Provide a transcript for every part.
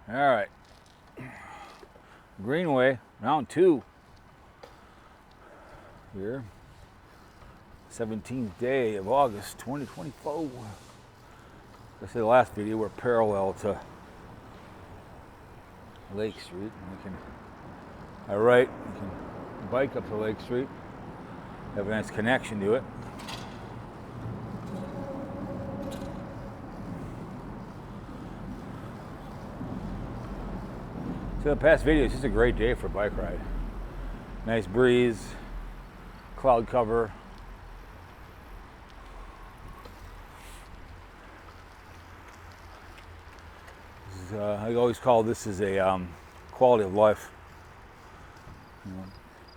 All right, Greenway, round 2 here. 17th day of August 2024. Like I said, the last video, we're parallel to Lake Street. And we can, all right, we can bike up to Lake Street, have a nice connection to it. So the past video is just a great day for a bike ride. Nice breeze, cloud cover. I always call this as a quality of life. You know,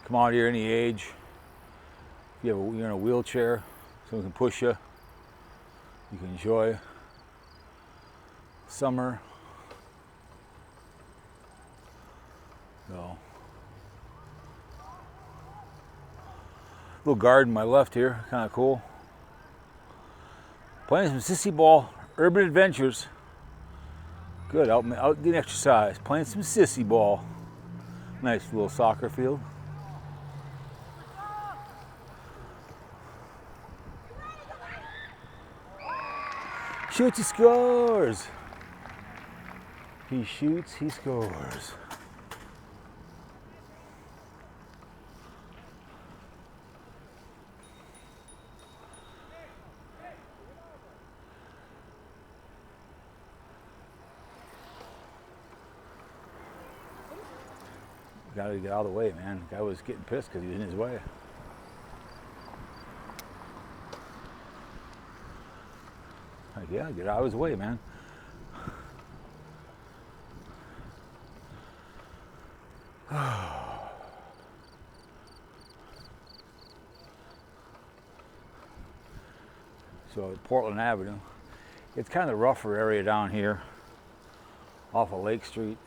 come out here any age. If you're in a wheelchair, someone can push you. You can enjoy summer. So, little garden on my left here, kind of cool. Playing some sissy ball, urban adventures. Good, out getting exercise, playing some sissy ball. Nice little soccer field. Shoots, he scores. He shoots, he scores. Got to get out of the way, man. The guy was getting pissed because he was in his way. Like, yeah, get out of his way, man. So Portland Avenue. It's kind of a rougher area down here off of Lake Street.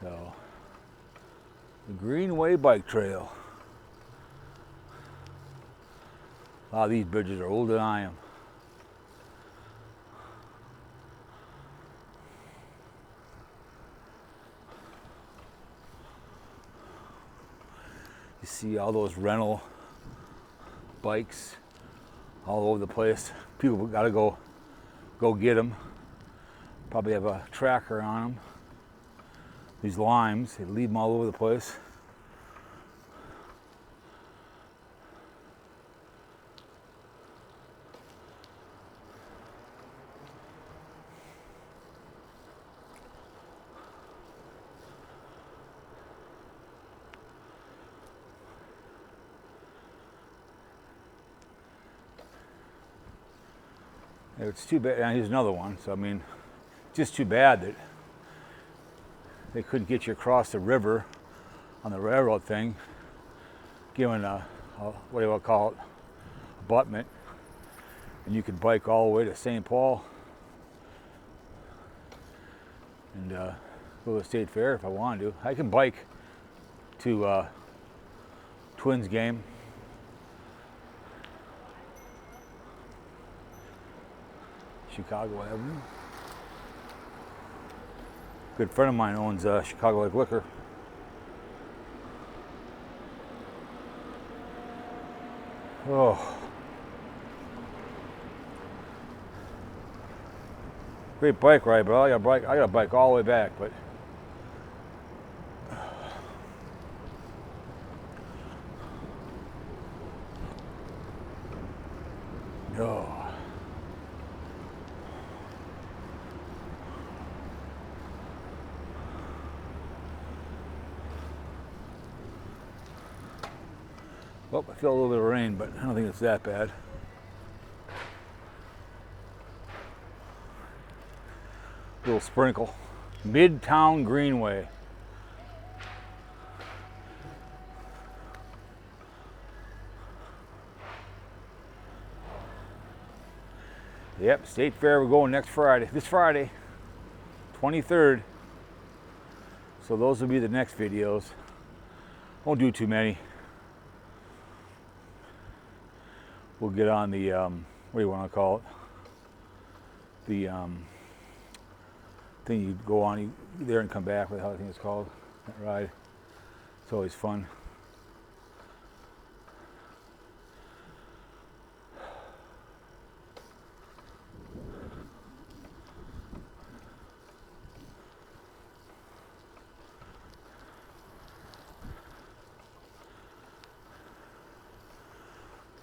So, the Greenway bike trail. A lot of these bridges are older than I am. You see all those rental bikes all over the place. People gotta go get them. Probably have a tracker on them. These limes, they leave them all over the place. It's too bad, and here's another one, so I mean, just too bad that they couldn't get you across the river on the railroad thing, given a what do you want to call it, abutment, and you could bike all the way to St. Paul and go to the State Fair if I wanted to. I can bike to Twins game. Chicago Avenue. Good friend of mine owns Chicago Lake Liquor. Oh, great bike ride, but I got a bike all the way back. But no. Well, I feel a little bit of rain, but I don't think it's that bad. Little sprinkle. Midtown Greenway. Yep, State Fair, we're going next Friday. This Friday, 23rd. So those will be the next videos. Won't do too many. We'll get on the, what do you want to call it? The thing you go on you there and come back with how I think it's called, that ride. It's always fun.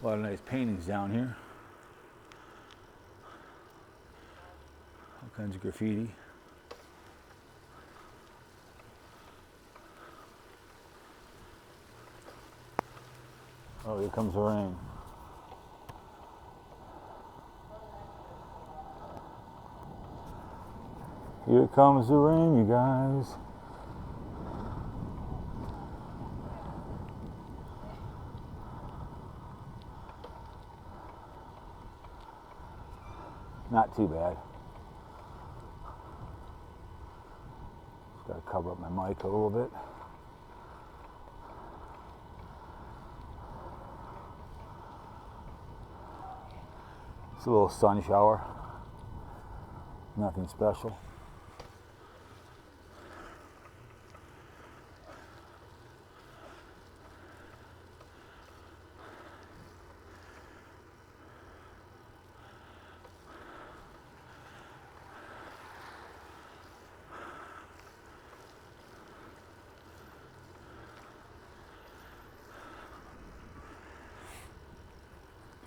A lot of nice paintings down here. All kinds of graffiti. Oh, here comes the rain. Here comes the rain, you guys. Not too bad. Just gotta cover up my mic a little bit. It's a little sun shower. Nothing special.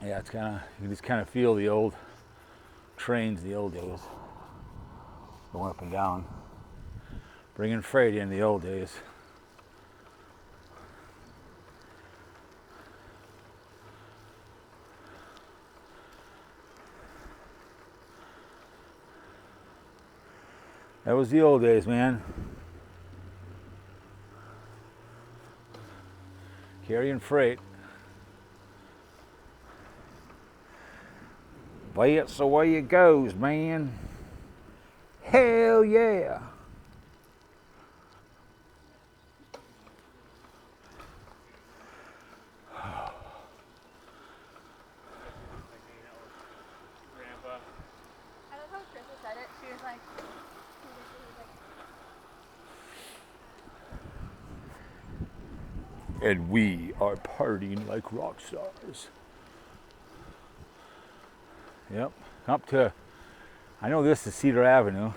Yeah, it's kind of, you can just kind of feel the old trains, the old days, going up and down, bringing freight in the old days. That was the old days, man. Carrying freight. That's the way it goes, man. Hell yeah. And we are partying like rock stars. Yep, up to, I know this is Cedar Avenue.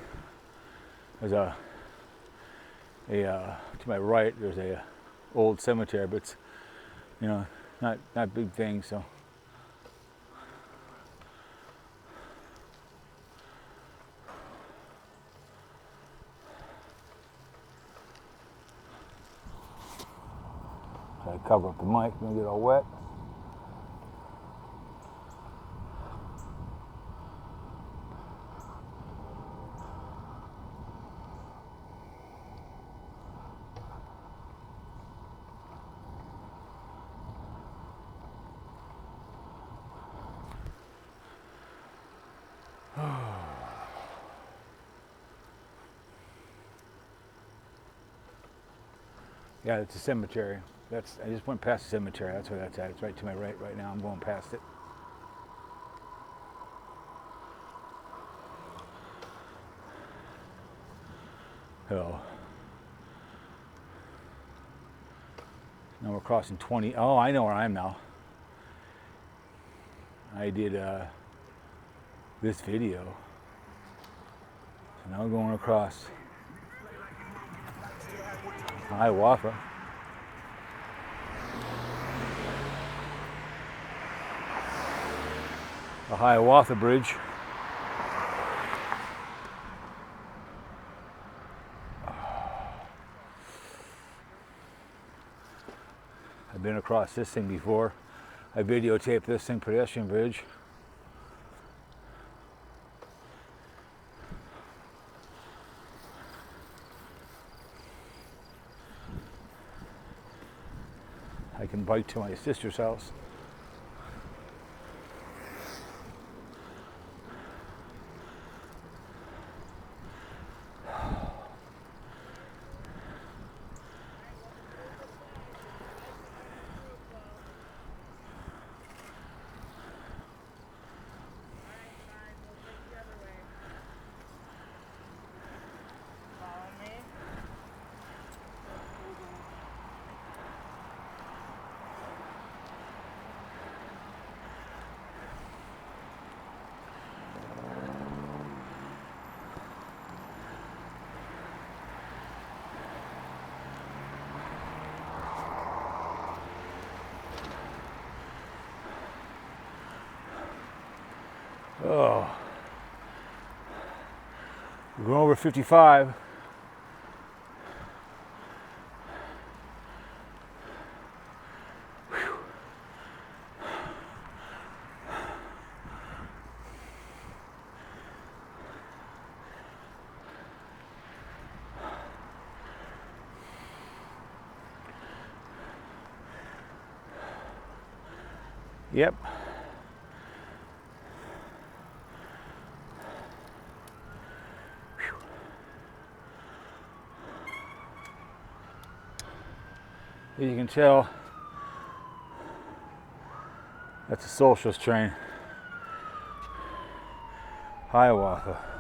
There's to my right, there's a old cemetery, but it's, you know, not big thing, so. Try to cover up the mic, don't get all wet. Yeah, it's a cemetery. I just went past the cemetery. That's where that's at. It's right to my right now. I'm going past it. Oh. Now we're crossing 20. Oh, I know where I am now. I did this video. So now we're going across Hiawatha. The Hiawatha Bridge. I've been across this thing before. I videotaped this thing, pedestrian bridge. I can bike to my sister's house. Oh, we're going over 55. Yep. As you can tell, that's a socialist train. Hiawatha.